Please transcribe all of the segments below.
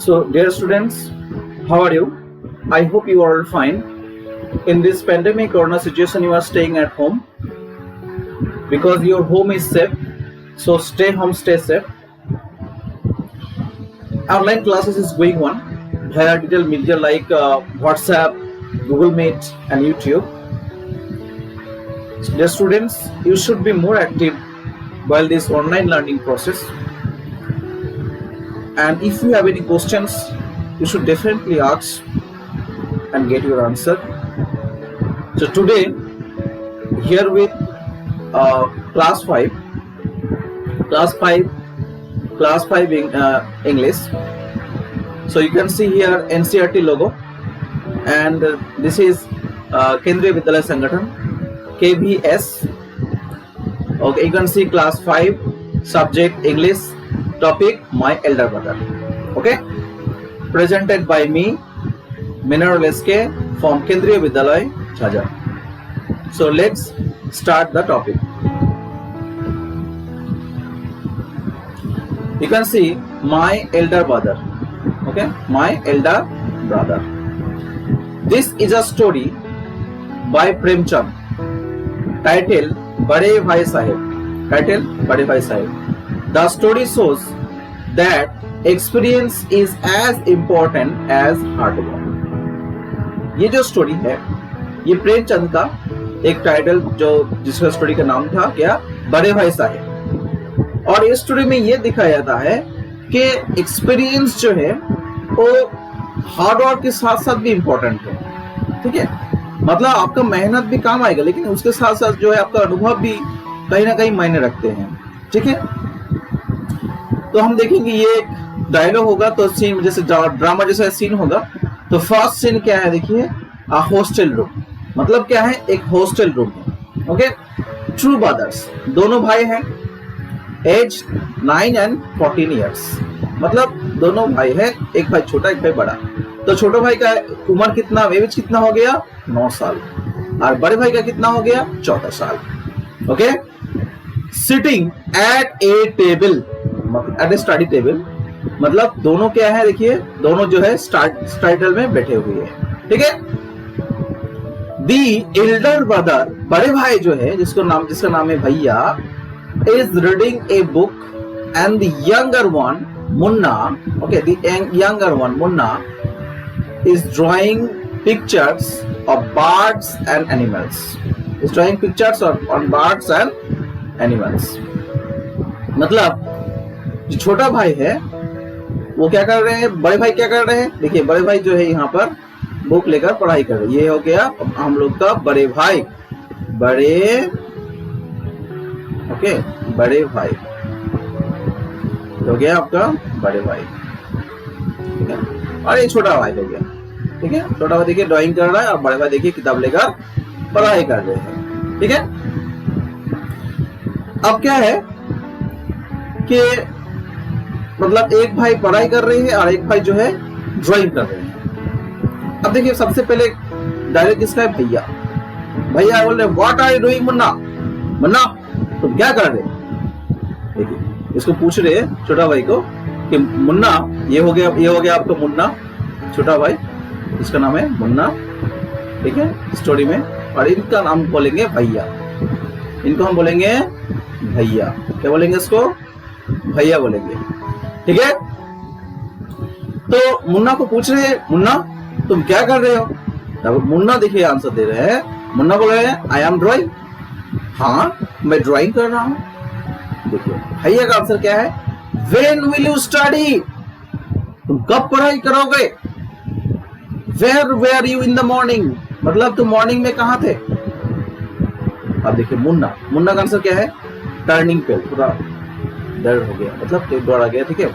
So, dear students, how are you? I hope you are all fine. In this pandemic corona situation, you are staying at home because your home is safe. So, stay home, stay safe. Online classes is going on via digital media like WhatsApp, Google Meet, and YouTube. So, dear students, you should be more active while this online learning process. And if you have any questions, you should definitely ask and get your answer. So today, here with class 5 English. So you can see here NCERT logo, and this is Kendriya Vidyalaya Sangathan, KVS. Okay, you can see class 5 subject English, topic my elder brother. Okay, presented by me, Mineral SK from Kendriya Vidyalaya Jhajjar. So let's start the topic. You can see my elder brother. Okay, my elder brother. This is a story by Premchand. Title Bade Bhai Sahib. Title Bade Bhai Sahib. The story shows that experience is as important as hard work. ये जो story है, ये प्रेमचंद का एक title जो जिसका story का नाम था क्या, बड़े भाई साहब. और इस स्टोरी में ये दिखाया जाता है कि एक्सपीरियंस जो है वो हार्ड वर्क के साथ साथ भी इम्पोर्टेंट है. ठीक है, मतलब आपका मेहनत भी काम आएगा, लेकिन उसके साथ साथ जो है आपका अनुभव भी कहीं ना कहीं मायने रखते हैं. ठीक है, तो हम देखेंगे ये डायलॉग होगा तो सीन जैसे ड्रामा जैसा सीन होगा. तो फर्स्ट सीन क्या है, देखिए, हॉस्टल रूम. मतलब क्या है, एक हॉस्टल रूम है. ओके, ट्रू ब्रदर्स, दोनों भाई हैं, एज 9 and 14 years. मतलब दोनों भाई है, एक भाई छोटा एक भाई बड़ा. तो छोटे भाई का उम्र कितना, एज कितना हो गया, 9 साल, और बड़े भाई का कितना हो गया, 14 साल. Okay, sitting at a table, at a study table. मतलब दोनों क्या है, देखिए, दोनों जो है स्टाइटल में बैठे हुए हैं. ठीक है, दी एल्डर ब्रदर, बड़े भाई जो है जिसका नाम है भैया, is reading a book and the younger one Munna, okay, the younger one Munna is drawing pictures of birds and animals. Is drawing pictures on birds and animals. मतलब जो छोटा भाई है वो क्या कर रहे हैं, बड़े भाई क्या कर रहे हैं, देखिए, बड़े भाई जो है यहाँ पर बुक लेकर पढ़ाई कर रहे हैं. ये हो गया हम लोग का बड़े भाई, ओके, बड़े भाई हो गया आपका बड़े भाई. ठीक है, और ये छोटा भाई हो गया. ठीक है, छोटा भाई देखिए ड्राइंग कर रहा है और बड़े भाई देखिए किताब लेकर पढ़ाई कर रहे हैं. ठीक है, अब क्या है कि मतलब एक भाई पढ़ाई कर रही है और एक भाई जो है ड्राइंग कर रहे हैं. अब देखिए, सबसे पहले डायरेक्ट किसका है, भैया. भैया बोल रहे what are you doing Munna, Munna तुम क्या कर रहे. देखिए, इसको पूछ रहे हैं छोटा भाई को कि मुन्ना, ये हो गया आपका मुन्ना, छोटा भाई, इसका नाम है मुन्ना. ठीक है, स्टोरी में. और इनका नाम बोलेंगे भैया, इनको हम बोलेंगे भैया. क्या बोलेंगे इसको, भैया बोलेंगे. ठीक है, तो मुन्ना को पूछ रहे हैं, मुन्ना तुम क्या कर रहे हो. तब मुन्ना देखिए आंसर दे रहे हैं. मुन्ना बोल रहे हैं आई एम ड्राइंग. हाँ, मैं ड्राइंग कर रहा हूं. देखिए, भैया का आंसर क्या है, व्हेन विल यू स्टडी, तुम कब पढ़ाई करोगे. Where where you in the morning, मतलब तुम मॉर्निंग में कहाँ थे. अब देखिए मुन्ना का आंसर क्या है, टर्निंग पे, पूरा डर हो गया, मतलब दौड़ा गया. ठीक है,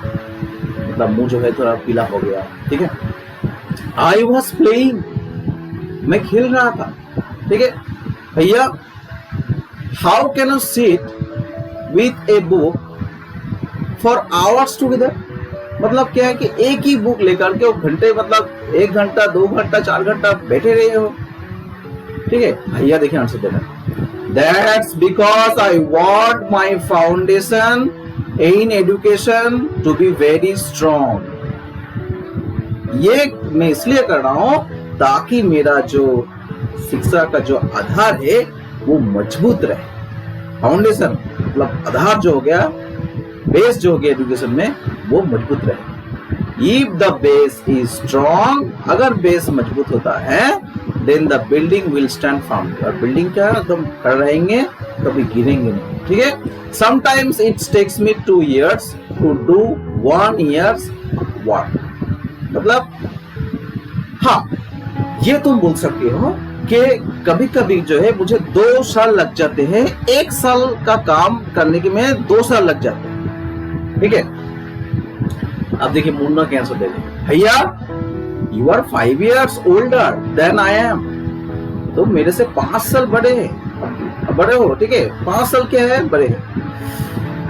मतलब मुंह जो है थोड़ा पीला हो गया. ठीक है, आई वॉज प्लेइंग, मैं खेल रहा था. ठीक है, भैया how can you sit with a book for hours together. मतलब क्या है कि एक ही बुक लेकर के घंटे, मतलब 1 घंटा 2 घंटा 4 घंटा बैठे रहे हो. ठीक है, भैया देखिए आंसर देना, that's because I want my foundation in education to be very strong. ये मैं इसलिए कर रहा हूं ताकि मेरा जो शिक्षा का जो आधार है वो मजबूत रहे। फाउंडेशन मतलब आधार जो हो गया, बेस जो हो गया एजुकेशन में, वो मजबूत रहे। If the base is strong, अगर बेस मजबूत होता है, then the building will stand firm. और बिल्डिंग क्या एकदम खड़े रहेंगे, कभी गिरेंगे नहीं। ठीक है। Sometimes it takes me 2 years to do 1 year's work. मतलब हाँ, ये तुम बोल सकते हो कि कभी कभी जो है मुझे 2 साल लग जाते हैं, 1 साल का काम करने के में 2 साल लग जाते हैं। ठीक है। अब देखिए मुन्ना क्या आंसर दे रहे, भैया you are 5 years older than I am। तो मेरे से 5 साल बड़े हो। ठीक है, 5 साल क्या है, बड़े हैं।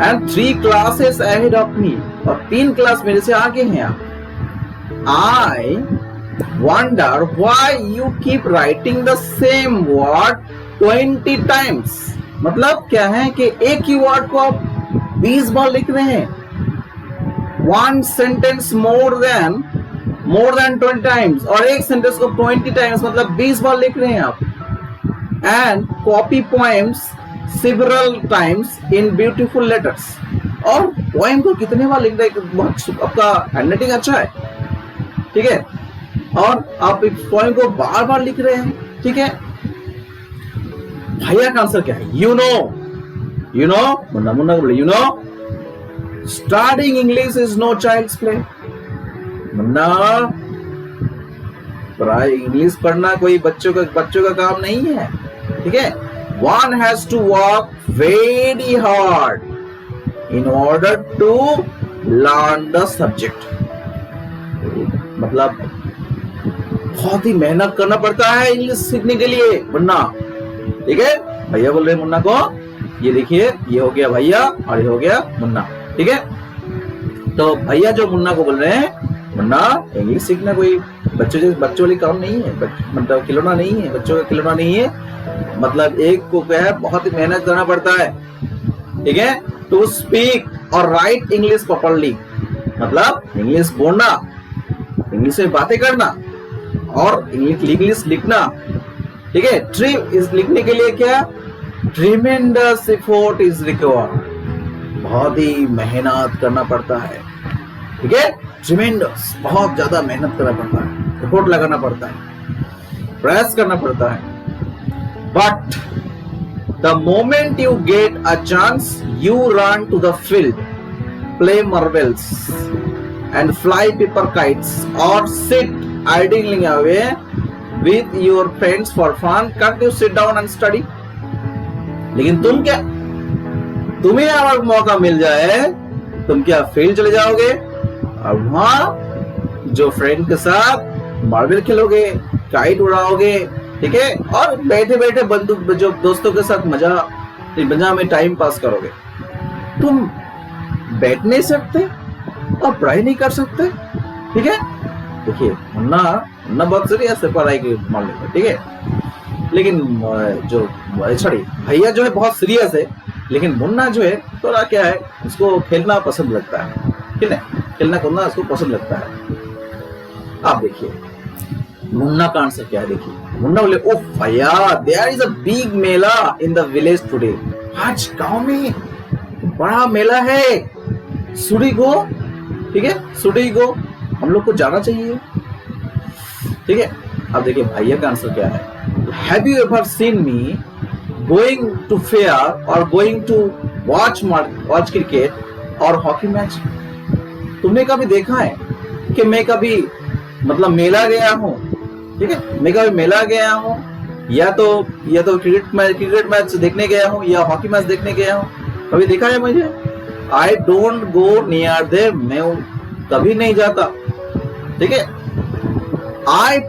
And 3 classes ahead of me, और 3 क्लास मेरे से आगे हैं आप। I wonder why you keep writing the same word 20 times। मतलब क्या है कि एक ही वर्ड को आप 20 बार लिख रहे हैं। 1 sentence more than 20 times, और एक सेंटेंस को 20 times मतलब 20 बार लिख रहे हैं आप। And copy poems several times in beautiful letters। और पोएम को कितने बार लिख रहे हैं, बहुत आपका हैंडराइटिंग अच्छा है। ठीक है, और आप इस पोएम को बार बार लिख रहे हैं। ठीक है। भैया का आंसर क्या है, यू नो मुन्ना को बोले, you know starting English is no child's play. Munna, English पढ़ना कोई बच्चों का काम नहीं है। ठीक है। One has to work very hard in order to learn the subject। मतलब बहुत ही मेहनत करना पड़ता है इंग्लिश सीखने के लिए मुन्ना। ठीक है। भैया बोल रहे हैं मुन्ना को, ये देखिए ये हो गया भैया और ये हो गया मुन्ना। ठीक है। तो भैया जो मुन्ना को बोल रहे हैं, मुन्ना इंग्लिश सीखना कोई बच्चों वाली काम नहीं है, मतलब खिलौना नहीं है, बच्चों का खिलौना नहीं है। मतलब एक को क्या है, बहुत ही मेहनत करना पड़ता है। ठीक है। टू स्पीक और राइट इंग्लिश प्रॉपर्ली, मतलब इंग्लिश बोलना, इंग्लिश में बातें करना और इंग्लिश लिखना। ठीक है। इस लिखने के लिए क्या, ट्रिमेंडस एफर्ट इज रिक्वायर्ड। बहुत ही मेहनत करना पड़ता है। ठीक है। ट्रिमेंडस, बहुत ज्यादा मेहनत करना पड़ता है, एफर्ट लगाना पड़ता है, प्रयास करना पड़ता है। But the moment you get a chance, you run to the field, play marbles and fly paper kites or sit idling away with your friends for fun। Can't you sit down and study? लेकिन तुम्हें अगर मौका मिल जाए, तुम क्या field चले जाओगे और वहां जो फ्रेंड के साथ मार्बल खेलोगे, काइट उड़ाओगे। ठीक है। और बैठे बैठे जो दोस्तों के साथ मजा में टाइम पास करोगे। तुम बैठ नहीं सकते और पढ़ाई नहीं कर सकते। ठीक है। देखिए मुन्ना बहुत सीरियस है पढ़ाई के मामले में। ठीक है। लेकिन जो भैया जो है बहुत सीरियस है, लेकिन मुन्ना जो है थोड़ा क्या है, उसको खेलना पसंद लगता है। ठीक है, खेलना कूदना उसको पसंद लगता है। आप देखिए मुन्ना का आंसर क्या है। देखिए मुन्ना बोले, ओ भैया there is a big mela in the village today. आज गांव में बड़ा मेला है, सुडीगो। ठीक है, सुडीगो हम लोग को जाना चाहिए। ठीक है। अब देखिए भैया का आंसर क्या है, have you ever seen me going to fair और गोइंग टू वॉच क्रिकेट और हॉकी मैच। तुमने कभी देखा है कि मैं कभी मतलब मेला गया हूँ? ठीक है, मैं कभी मेला गया हूँ या तो क्रिकेट मैच देखने गया हूँ या हॉकी मैच देखने गया हूँ? कभी देखा है मुझे? I don't go near them, मैं कभी नहीं जाता। ठीक है। I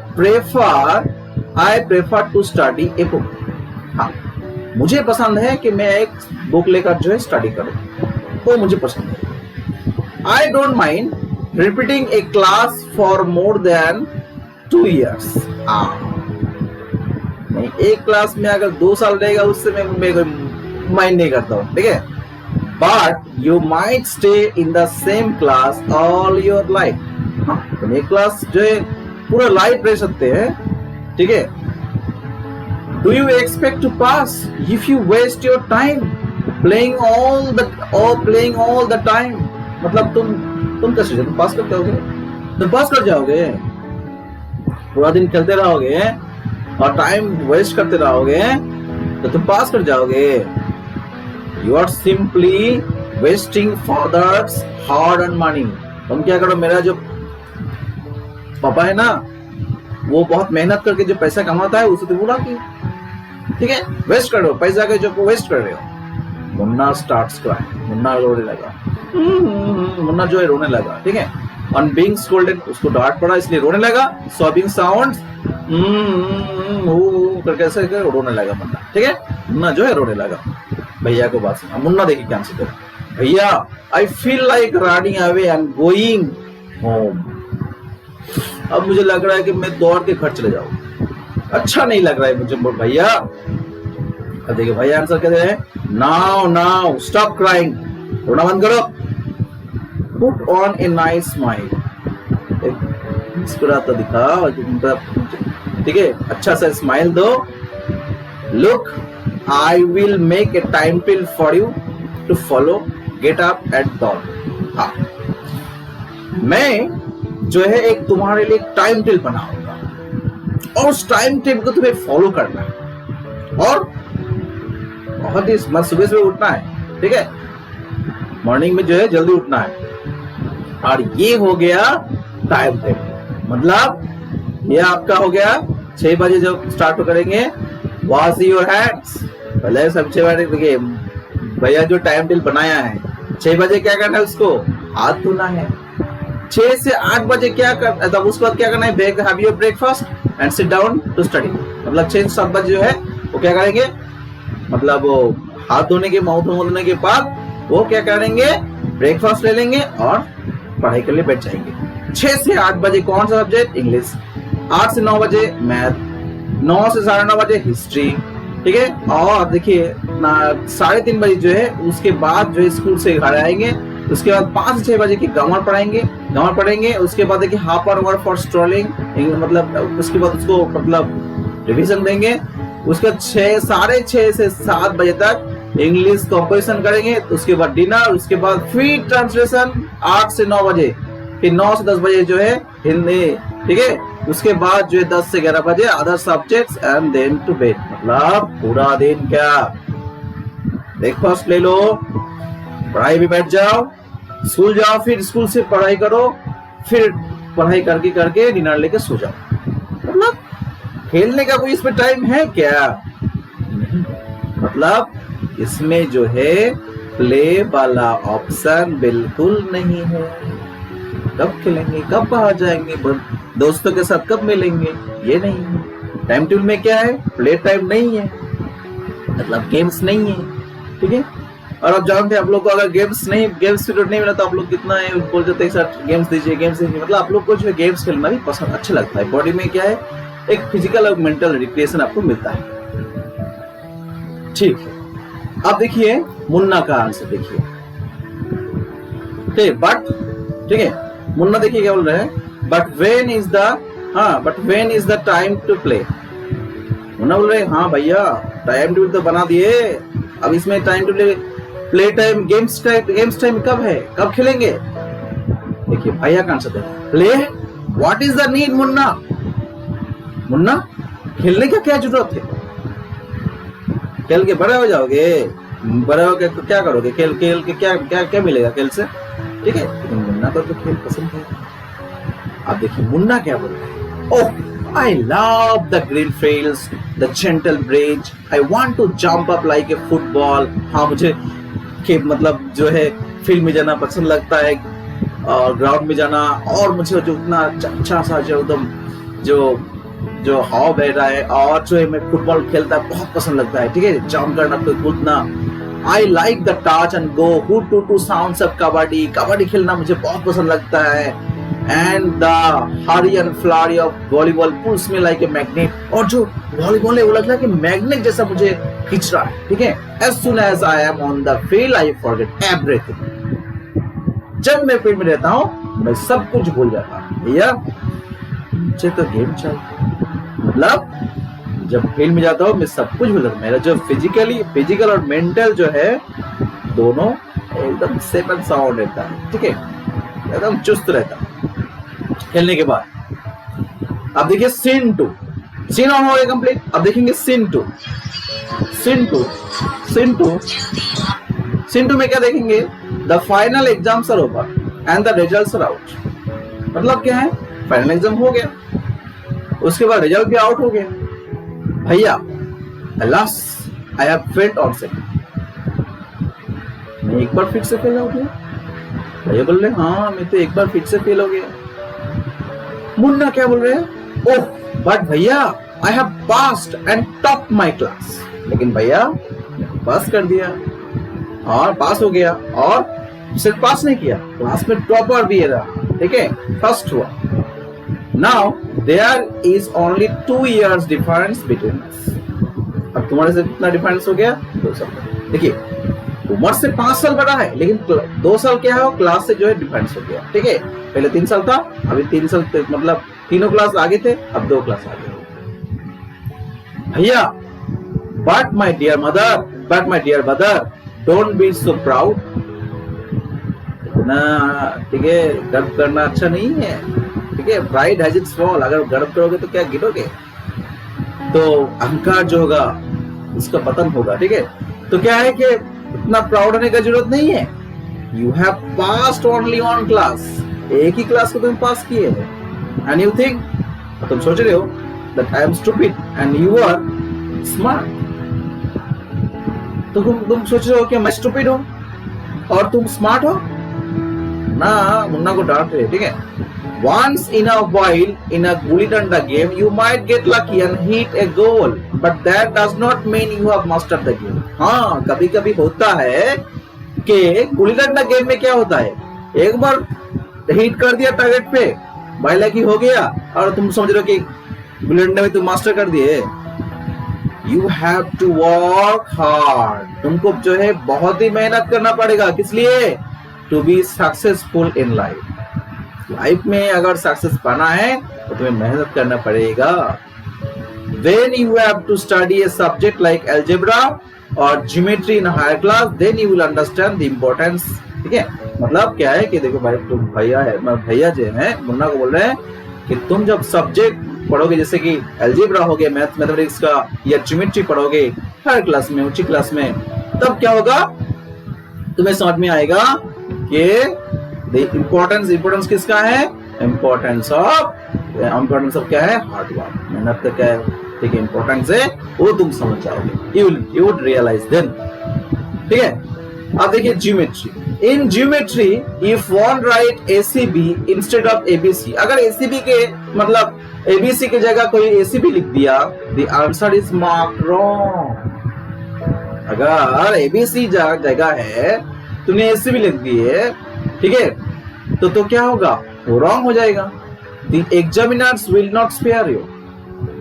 prefer to study a book. हाँ, मुझे पसंद है कि मैं एक बुक लेकर जो है स्टडी करूं, वो मुझे पसंद है। I don't mind repeating A class for more than 2 years। नहीं, एक क्लास में अगर 2 साल रहेगा उससे मैं माइंड नहीं करता हूँ। ठीक है। But you might stay in the same class all your life. तुम एक क्लास जो है पूरा लाइफ रह सकते हैं, ठीक है। Do you expect to pass if you waste your time playing all the time? मतलब तुम कैसे, तुम पास कर जाओगे? तुम पास कर जाओगे? पूरा दिन खेलते रहोगे और टाइम वेस्ट करते रहोगे तो तुम पास कर जाओगे? You are simply wasting father's hard earn money. तुम क्या करो, मेरा जो पापा है ना, वो बहुत मेहनत करके जो पैसा कमाता है उसे तुम उड़ा के, ठीक है, वेस्ट कर रहे हो पैसा के, जो वेस्ट कर रहे हो। मुन्ना स्टार्ट्स क्राइंग, मुन्ना रोने लगा, मुन्ना जो है रोने लगा, ठीक है। ऑन बीइंग स्कोल्डेड, उसको डांट पड़ा इसलिए रोने लगा। सॉबिंग साउंड्स, करके ऐसे रोने लगा मुन्ना, ठीक है। मुन्ना जो है रोने लगा। भैया को बात सुना, मुन्ना देखिए क्या आंसर करे, भैया I feel like running away and going home. अब मुझे लग रहा है कि मैं दौड़ के घर चले जाऊं, अच्छा नहीं लग रहा है मुझे भैया। अब देखिए भैया आंसर कहते हैं, नाउ स्टॉप क्राइंग, रोना बंद करो, put on a nice smile, मुस्कुराता दिखा, ठीक है, अच्छा सा स्माइल दो। Look I will make a time table for you to follow, get up at dawn. हाँ, मैं जो है एक तुम्हारे लिए टाइम टेबल बनाऊंगा और उस टाइम टेबल को तुम्हें फॉलो करना है और बहुत ही सुबह सुबह उठना है, ठीक है, मॉर्निंग में जो है जल्दी उठना है। और ये हो गया टाइम टेबल, मतलब ये आपका हो गया 6 बजे जब स्टार्ट करेंगे, वॉश योर हैंड्स, पहले सब 6 बजे। देखिए भैया जो टाइम टेबल बनाया है, 6 बजे क्या करना है, उसको हाथ धोना है। 6 से 8 बजे क्या कर, तब उसके बाद क्या करना है, have your breakfast and sit down to study. मतलब 6 से 7 बजे जो है वो क्या करेंगे, मतलब वो हाथ धोने के, मुंह धोने के बाद वो क्या करेंगे, ब्रेकफास्ट ले लेंगे और पढ़ाई के लिए बैठ जाएंगे। 6 से 8 बजे कौन सा सब्जेक्ट, इंग्लिश। 8 से 9 बजे मैथ, 9 से 9:30 बजे हिस्ट्री, ठीक है। और देखिए 3:30 बजे जो है उसके बाद जो है स्कूल से घर आएंगे, उसके बाद 5 से 6 बजे की ग्रामर पढ़ेंगे। उसके बाद देखिए half an hour for strolling, मतलब उसके बाद उसको मतलब रिवीजन देंगे। उसके बाद 6:30 से 7 बजे तक इंग्लिश कंपोजिशन करेंगे। उसके बाद डिनर, उसके बाद फिर ट्रांसलेशन 8 से 9 बजे, फिर 9 से 10 बजे जो है हिंदी, ठीक है। उसके बाद जो है 10 से 11 बजे other subjects and then to bed. मतलब पूरा दिन क्या, ब्रेकफास्ट ले लो, पढ़ाई भी बैठ जाओ, स्कूल जाओ, फिर स्कूल से पढ़ाई करो, फिर पढ़ाई करके डिनर लेके सो जाओ। मतलब खेलने का कोई इसमें टाइम है क्या? नहीं। मतलब इसमें जो है प्ले वाला ऑप्शन बिल्कुल नहीं है। कब खेलेंगे, कब बाहर जाएंगे, दोस्तों के साथ कब मिलेंगे, ये नहीं है। टाइम टेबल में क्या है, प्ले टाइम नहीं है, मतलब गेम्स नहीं है, ठीक है। और आप जानते हैं आप लोग को अगर गेम्स पीरियड नहीं मिला तो आप लोग कितना है बोल जाते हैं सर गेम्स दीजिए, मतलब आप लोग को जो है गेम्स खेलना भी पसंद अच्छा लगता है। बॉडी में क्या है, एक फिजिकल और मेंटल रिक्रिएशन आपको मिलता है, ठीक है। अब देखिए मुन्ना का आंसर देखिए, ठीक है। मुन्ना देखिए क्या बोल रहे हैं, but when is the time to play. Munna बोल रहे हैं हाँ भैया टाइम टेबल तो बना दिए, अब इसमें time to play time, games time कब है, कब खेलेंगे? देखिए भैया का आंसर देखिए, play, what is the need Munna, खेलने का क्या जरूरत है? खेल के बड़े हो जाओगे, बड़े हो के तो क्या करोगे, खेल के क्या मिलेगा खेल से, ठीक है। लेकिन मुन्ना को तो खेल पसंद है। अब देखिए मुन्ना क्या बोल रहे हैं, oh I love the green fields, the gentle breeze, I want to jump up like a football. हाँ मुझे मतलब जो है फील्ड में जाना पसंद लगता है और ग्राउंड में जाना, और मुझे जो उतना अच्छा सा जो एकदम जो हवा बह रहा है और जो है मैं फुटबॉल खेलता है बहुत पसंद लगता है, ठीक है, जंप करना, कूदना। I like the touch and go, hoot to sounds of kabaddi खेलना मुझे बहुत पसंद लगता है। And the hurry and flurry of volleyball pulls me like a magnet, और जो वॉलीबॉल है वो लगता है कि मैग्नेट जैसा मुझे खींच रहा है, ठीक है। As soon as I am on the field I forget everything. जब मैं फील्ड में रहता हूँ मैं सब कुछ भूल जाता हूँ, भैया मुझे तो गेम चाहिए। मतलब जब फील्ड में जाता हूँ मैं सब कुछ भूल, मेरा जो फिजिकल और मेंटल जो है दोनों एकदम सेफ एंड साउंड रहता है, ठीक है, एकदम चुस्त रहता है खेलने के बाद। अब देखिए सीन 2, सीन ऑन हो गया कंप्लीट। अब देखेंगे सीन 2। सीन टू में क्या देखेंगे, the final exams are over and the results are out. मतलब क्या है, फाइनल एग्जाम हो गया, उसके बाद रिजल्ट भी आउट हो गया। भैया alas I have failed on second, मैं एक बार फिर से फेल हो गया। भैया बोल रहे हाँ मैं तो एक बार फिर से फेल हो गया। मुन्ना क्या बोल रहे हैं, ओह बट भैया I have passed and top my class. लेकिन भैया पास कर दिया और पास हो गया, और सिर्फ पास नहीं किया, क्लास में टॉपर भी रहा, ठीक है, फर्स्ट हुआ। Now there is only 2 years difference between us. अब तुम्हारे से कितना डिफरेंस हो गया, 2 साल। देखिए उम्र से 5 साल बड़ा है, लेकिन 2 साल क्या है, क्लास से जो है डिफरेंस हो गया, ठीक है। पहले 3 साल था, अभी 3 साल, मतलब तीनों क्लास आगे थे, अब 2 क्लास आगे। भैया but my dear mother don't be so proud. इतना, ठीक है, गर्व करना अच्छा नहीं है, ठीक है, प्राइड हैज इट्स फॉल। अगर गर्व करोगे तो क्या गिरोगे, तो अहंकार जो होगा उसका पतन होगा, ठीक है। तो क्या है कि इतना प्राउड होने का जरूरत नहीं है। You have passed only one class, एक ही क्लास को तुम पास किए हो, एंड यू थिंक, तुम सोच रहे हो that I am stupid and you are smart. तो तुम सोच रहे हो कि मैं स्टूपिड हूं और तुम स्मार्ट हो ना। मुन्ना को डांट रहे, ठीक है। Once in a while in a gulli danda game you might get lucky and hit a goal, but that does not mean you have mastered the game. हाँ, कभी कभी होता है कि गुल्ली डंडा गेम में क्या होता है, एक बार हिट कर दिया टारगेट पे, बाय लकी हो गया, और तुम समझ रहे हो कि गुल्ली डंडा में तुम मास्टर कर दिए। You have to work hard. तुमको जो है बहुत ही मेहनत करना पड़ेगा, किस लिए, to be successful in life. Life में अगर सक्सेस पाना है तो तुम्हें मेहनत करना पड़ेगा। When you have to study a subject like algebra or geometry in a higher class, then you will understand the importance. ठीक है, मतलब क्या है कि देखो भाई, तुम भैया है, भैया जो है मुन्ना को बोल रहे हैं कि तुम जब सब्जेक्ट पढ़ोगे, जैसे कि अलजेब्रा हो गया, मैथमेटिक्स का, या ज्योमेट्री पढ़ोगे हायर क्लास में, ऊंची क्लास में, तब क्या होगा, तुम्हें समझ में आएगा कि इम्पोर्टेंस किसका है, इम्पोर्टेंस ऑफ क्या है, हार्ड वर्क, मेहनत का क्या है, ठीक है, इम्पोर्टेंस है, वो तुम समझ जाओगे, यू वुड रियलाइज देन, ठीक है। अब देखिए geometry, in geometry if one right ACB instead of ABC, अगर ACB के मतलब ABC की जगह कोई ACB लिख दिया, the answer is marked wrong. अगर ABC जगह है, तुमने ACB लिख दिए, ठीक है, तो क्या होगा, वो रॉन्ग हो जाएगा। The examiners will not spare you,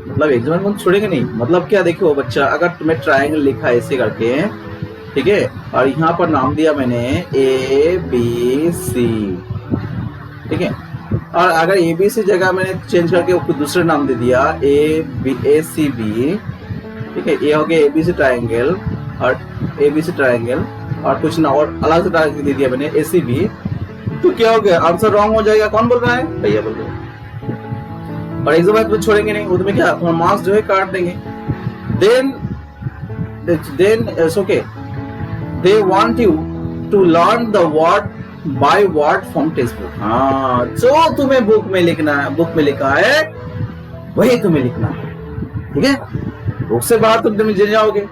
मतलब एग्जामिनर को छोड़ेंगे नहीं। मतलब क्या, देखो बच्चा, अगर तुम्हें ट्रायंगल लिखा है ऐसे करके, ठीक है, और यहाँ पर नाम दिया मैंने ABC, ठीक है, और अगर ABC जगह मैंने चेंज करके उसको दूसरा नाम दे दिया ACB, ठीक है, ये हो गया ABC ट्रायंगल, और ABC ट्रायंगल, और कुछ ना और अलग से ट्रायंगल दे दिया मैंने ACB, तो क्या हो गया, आंसर रॉन्ग हो जाएगा। कौन बोल रहा है, भैया बोल रहे हैं। और एग्जाम में छोड़ेंगे नहीं, वो तुम्हें क्या, तुम्हारा मार्क्स जो है काट देंगे। Then it's okay, they want you to learn the word by word from text book. हाँ, जो तुम्हें बुक में लिखा है वही तुम्हें लिखना है, ठीक है, बुक से बाहर तुम जाओगे,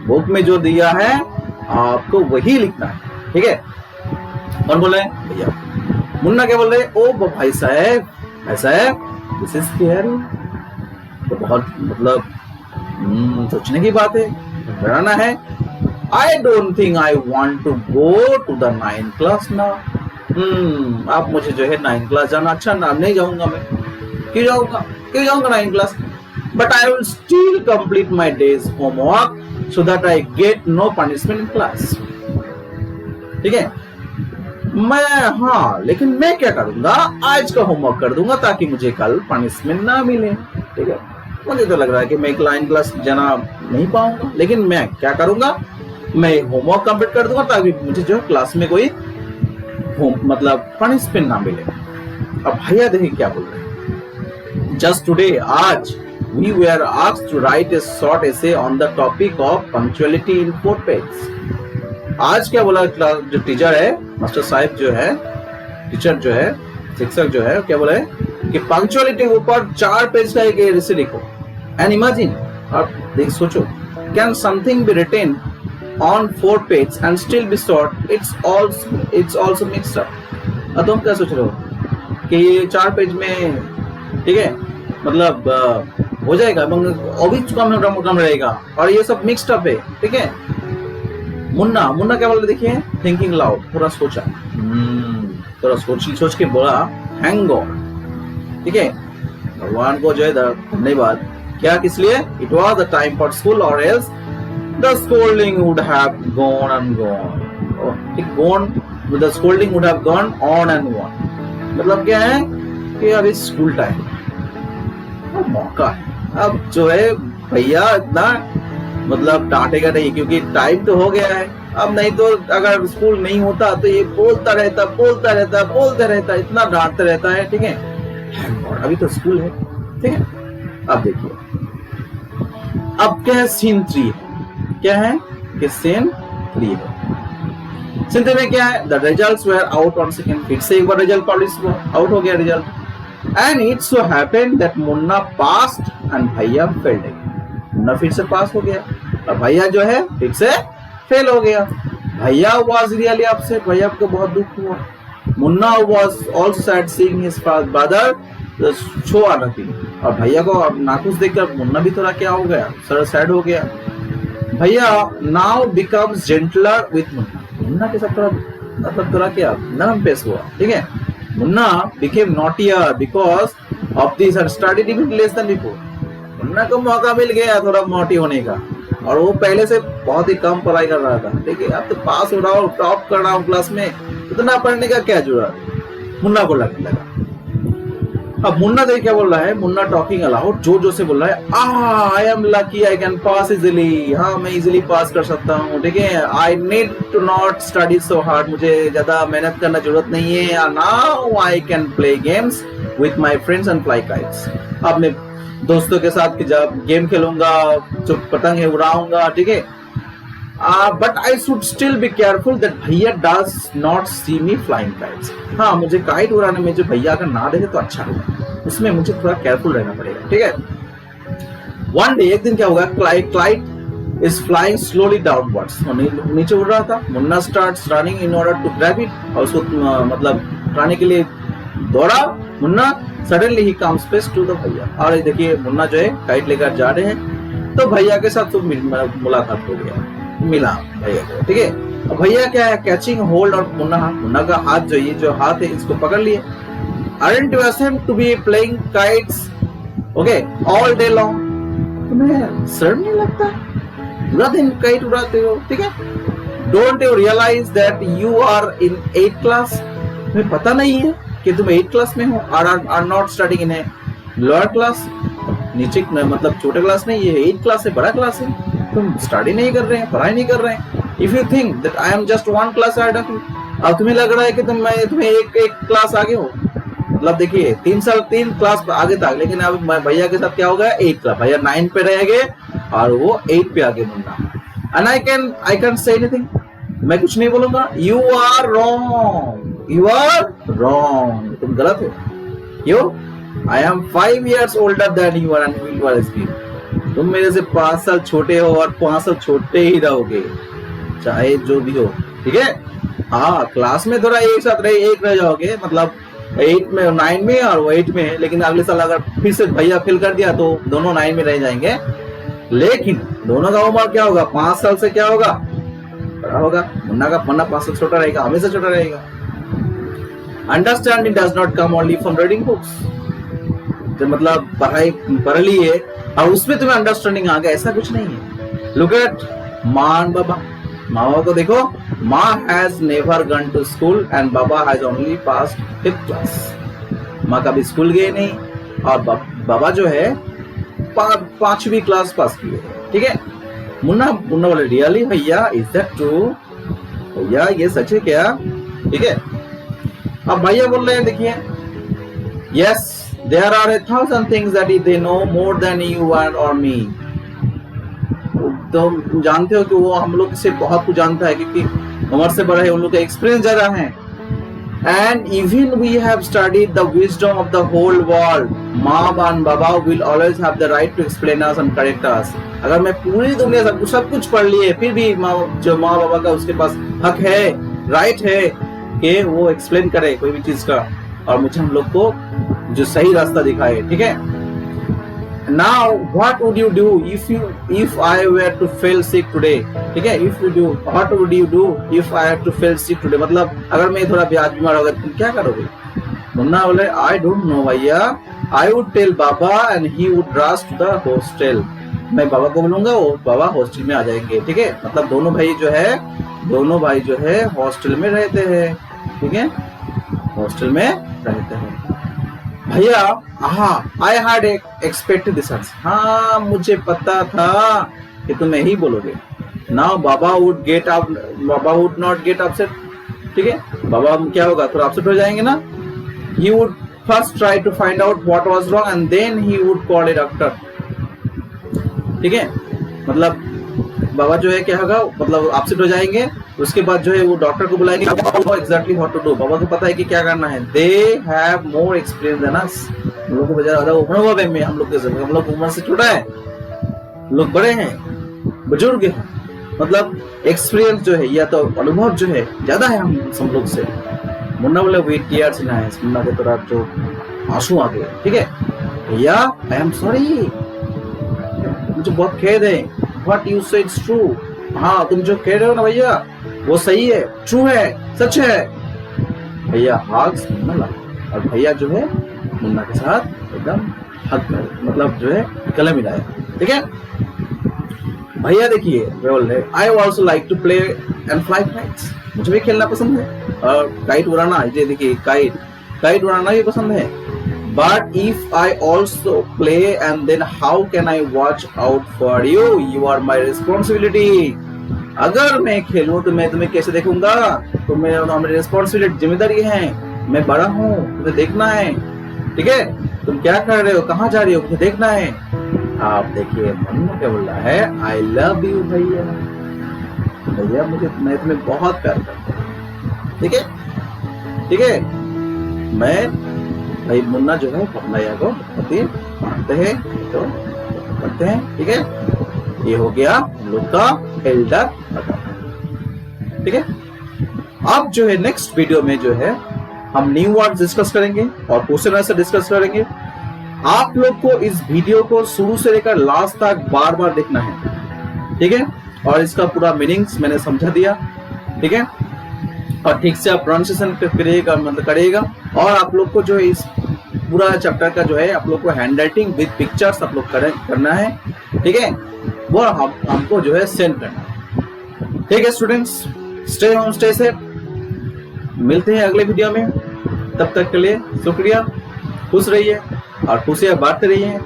बुक में जो दिया है आपको वही लिखना है, ठीक है। कौन बोल रहे हैं, भैया। मुन्ना क्या बोल रहे हैं, ओ भाई साहब, ऐसा है, दिस इज स्कैरी। तो बहुत मतलब सोचने की बात है, डराना है। I don't think I want to go to the 9th class now. आप मुझे जो है 9th क्लास जाना अच्छा ना, नहीं जाऊंगा मैं। क्यों जाऊंगा 9th class, but I will still complete my day's homework so that I get no punishment in class, ठीक है। लेकिन मैं क्या करूंगा, आज का होमवर्क कर दूंगा ताकि मुझे कल पनिशमेंट ना मिले। ठीक है, मुझे तो लग रहा है कि मैं क्लाइंट क्लास जाना नहीं पाऊंगा, लेकिन मैं क्या करूंगा, मैं होमवर्क कंप्लीट कर दूंगा ताकि मुझे जो क्लास में कोई मतलब पनिशमेंट ना मिले। अब भैया देखिए क्या बोल रहे हैं, जस्ट टुडे, आज we were asked to write a short essay on the topic of punctuality in 4 pages। आज क्या बोला जो टीचर है, मास्टर साहब जो है, टीचर जो है, शिक्षक जो है, क्या बोला है कि पंक्चुअलिटी के ऊपर 4 पेज का एक एसे लिखो। एंड इमेजिन, आप देख सोचो, can something be written on 4 page and still be short, it's also mixed up. तुम क्या सोच रहे हो कि ये 4 पेज में, ठीक है, मतलब हो जाएगा, अभी कम रहेगा और ये सब मिक्स्ड अप है। ठीक है, मुन्ना क्या बोल रहे, देखिए, थिंकिंग लाउड, थोड़ा सोचा, थोड़ा सोच के बोला, हैंग ऑन। ठीक है, भगवान को जो है धन्यवाद, क्या किस लिए, it was the time for school or else the scolding would have gone and gone, the scolding would have gone on and on. मतलब क्या है कि अभी स्कूल टाइम मौका है, अब जो है भैया इतना मतलब डांटेगा नहीं, क्योंकि टाइम तो हो गया है। अब नहीं तो अगर स्कूल नहीं होता तो ये बोलता रहता, इतना डांटता रहता है। ठीक है, और अभी तो स्कूल है। ठीक है, अब देखिए, अब क्या है, सीन 3 है, क्या है कि सीन 3 है। सीन 3 में क्या है, the results were out on second, फिर से एक बार रिजल्ट पब्लिश हुआ, आउट हो गया result. And it so happened that Munna passed and भैया failed। मुन्ना फिर से पास हो गया और भैया जो है फिर से फेल हो गया। भैया was really upset, भैया को बहुत दुख हुआ। Munna was also sad seeing his brother show nothing, और भैया को नाखुश देखकर मुन्ना भी थोड़ा क्या हो गया, थोड़ा सैड हो गया। भैया now becomes gentler with Munna के साथ थोड़ा मतलब थोड़ा क्या नरम पेश हुआ। ठीक है, Munna became naughtier because of this and studied even less than before। Munna को मौका मिल गया थोड़ा मोटी होने का, और वो पहले से बहुत ही कम पढ़ाई कर रहा था। ठीक है, अब तो पास हो रहा हूँ, टॉप कर रहा हूँ क्लास में, इतना पढ़ने का क्या जरूरत, मुन्ना को लगने लगा। अब मुन्ना देखिए क्या बोल रहा है, मुन्ना टॉकिंग अलाउड, जोर से बोल रहा है, I am lucky, I can pass easily, हाँ मैं इजिली पास कर सकता हूँ। ठीक है, I need to not study so hard, मुझे ज्यादा मेहनत करना जरूरत नहीं है। Now I can play games with my friends and fly kites, अब मैं दोस्तों के साथ जब गेम खेलूंगा, जो पतंग है उड़ाऊंगा। ठीक है, but I should still be careful that भैया does not see me flying kites. हाँ, मुझे काइट उड़ाने में जो भैया अगर ना देखे तो अच्छा होगा, उसमें मुझे थोड़ा केयरफुल रहना पड़ेगा। ठीक है, वन डे, एक दिन क्या होगा, kite is flying slowly downwards, नीचे उड़ रहा था। Munna starts running in order to grab it, और उसको मतलब उठाने के लिए दौड़ा मुन्ना। सडनली ही कम्स फेस टू द भैया, और देखिए मुन्ना जो है काइट लेकर जा रहे हैं, तो भैया के साथ तो मुलाकात हो गया, मिला भैया को। ठीक है, भैया क्या है, कैचिंग होल्ड, और मुन्ना का हाथ जो ये जो हाथ है इसको पकड़ लिए। Aren't you ashamed to be playing kites, okay, all day long? तुम्हें शर्म नहीं लगता, पूरा दिन काइट उड़ाते हो? ठीक है, Don't you realize that you are in 8th class? तुम्हें पता नहीं है कि तुम 8th क्लास में हो, are not studying in a lower class, नीचे मतलब छोटे क्लास नहीं, ये 8th क्लास है, बड़ा क्लास है, तुम स्टडी नहीं कर रहे हैं, पढ़ाई नहीं कर रहे हैं। If you think that I am just 1 class ahead of you, अब तुम्हें लग रहा है कि तुम्हें एक क्लास आगे हो, मतलब देखिए 3 क्लास आगे था, लेकिन अब भैया के साथ क्या हो गया, 8 क्लास, भैया 9 पे रह गए और वो 8 पे आगे Munna. And I can't say anything, मैं कुछ नहीं बोलूंगा। You are wrong, तुम गलत हो। क्यों? I am 5 years older than you are and you are speaking, तुम मेरे से 5 साल छोटे हो और 5 साल छोटे ही रहोगे, चाहे जो भी हो। ठीक है, हाँ क्लास में थोड़ा एक साथ रह जाओगे, मतलब 8 में 9 में और वो 8 में, लेकिन अगले साल अगर फिर से भैया फेल कर दिया तो दोनों 9 में रह जाएंगे, लेकिन दोनों का उम्र क्या होगा, 5 साल से क्या होगा, बड़ा होगा। मुन्ना का 5 साल छोटा रहेगा, हमेशा छोटा रहेगा। Understanding does not come only from reading books, जो मतलब पढ़ाई पढ़ ली है और उसमें तुम्हें अंडरस्टैंडिंग आ गया, ऐसा कुछ नहीं है। लुक एट माँ बाबा को देखो, माँ has never gone to school and बाबा has only pass 5th class. माँ कभी स्कूल गए नहीं और बाबा जो है 5वीं क्लास पास किए। ठीक है। मुन्ना बोले रियली भैया, इज दैट ट्रू? भैया ये सच है क्या? ठीक है। अब भैया बोल रहे हैं, देखिए, yes there are 1,000 things that they know more than you और मी। तो जानते हो कि वो हम लोग से बहुत कुछ जानता है, क्योंकि उम्र से बड़ा है, उन लोग का एक्सपीरियंस ज्यादा है। And even we have studied the wisdom of the whole world, माँ एंड बाबा will always have the right to explain us and correct us. अगर मैं पूरी दुनिया सब कुछ पढ़ लिए, फिर भी जो माँ बाबा का उसके पास हक है, राइट है कि वो एक्सप्लेन करे कोई भी चीज का, और मुझे हम लोग को जो सही रास्ता दिखाए। ठीक है। Now what would you do if I were to fall sick today? ठीक है। What would you do if I had to fall sick today? मतलब अगर मैं थोड़ा बीमार हो गया, तुम क्या करोगे? मुन्ना बोले I don't know भैया, I would tell Baba and he would rush to the hostel। मैं बाबा को बोलूंगा, वो बाबा हॉस्टल में आ जाएंगे। ठीक है। मतलब दोनों भाई जो है हॉस्टल में रहते हैं। ठीक है। हॉस्टल में रहते हैं। भैया I had expected this answer. हाँ, मुझे पता था कि तुम यही बोलोगे। Now Baba would not get upset. ठीक है। बाबा क्या होगा, थोड़ा अपसेट हो जाएंगे ना। He would first try to find out what was wrong and then he would call a doctor. ठीक है। मतलब बाबा जो है क्या होगा, मतलब अपसेट हो जाएंगे, उसके बाद जो है वो डॉक्टर को बुलाएंगे, एग्जैक्टली व्हाट टू डू। बाबा को पता है कि क्या करना है। They have more experience than us. हम लोग को ज्यादा अनुभव है, हम लोग उम्र से छोटा है, लोग बड़े हैं, बुजुर्ग हैं, मतलब एक्सपीरियंस जो है या तो अनुभव जो है ज्यादा है हम लोग से। मुन्ना बोले with tears in eyes. Munna को थोड़ा जो आंसू आ गए। ठीक है। भैया आई एम सॉरी, मुझे बहुत खेद है। What you said is true. हाँ, तुम जो कह रहे हो ना भैया वो सही है, ट्रू है, सच है। भैया हाथ मुन्ना लगा और भैया जो है मुन्ना के साथ एकदम हक मतलब जो है गले मिलाया। ठीक है। भैया देखिए बोल रहे, I also like to play and fly kites. मुझे भी खेलना पसंद है और काइट उड़ाना, ये देखिए काइट उड़ाना भी पसंद है। But if I also play and then how can I watch out for you? You are my responsibility. अगर मैं खेलूं तो मैं तुम्हें कैसे देखूंगा? तो मेरी रिस्पॉन्सिबिलिटी, जिम्मेदारी है। मैं बड़ा हूँ, मुझे देखना है। ठीक है। तुम क्या कर रहे हो, कहाँ जा रही हो, मुझे देखना है। आप देखिए मन्नू क्या बोल रहा है, आई लव यू भैया। भैया मैं तुम्हें बहुत प्यार करता हूँ। ठीक है। ठीक है। मैं भाई मुन्ना जो है भैया को बहुत ही मानते हैं, तो करते हैं। ठीक है। ये हो गया हम लोग का एल्डर ब्रदर। ठीक है। अब जो है नेक्स्ट वीडियो में जो है हम न्यू वर्ड डिस्कस करेंगे और क्वेश्चन आंसर डिस्कस करेंगे। आप लोग को इस वीडियो को शुरू से लेकर लास्ट तक बार बार देखना है। ठीक है। और इसका पूरा मीनिंग्स मैंने समझा दिया। ठीक है। और ठीक से आप प्रोनाउंसिएशन करिएगा, मतलब करिएगा। और आप लोग को जो है इस पूरा चैप्टर का जो है आप लोग को हैंड राइटिंग विद पिक्चर्स आप लोग करना है। ठीक है। वो हमको जो है सेंड करना है। ठीक है students, stay home, stay safe. मिलते हैं अगले वीडियो में। तब तक के लिए शुक्रिया, खुश रहिए और खुशियां बांटते रहिए।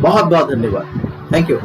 बहुत बहुत धन्यवाद। Thank you.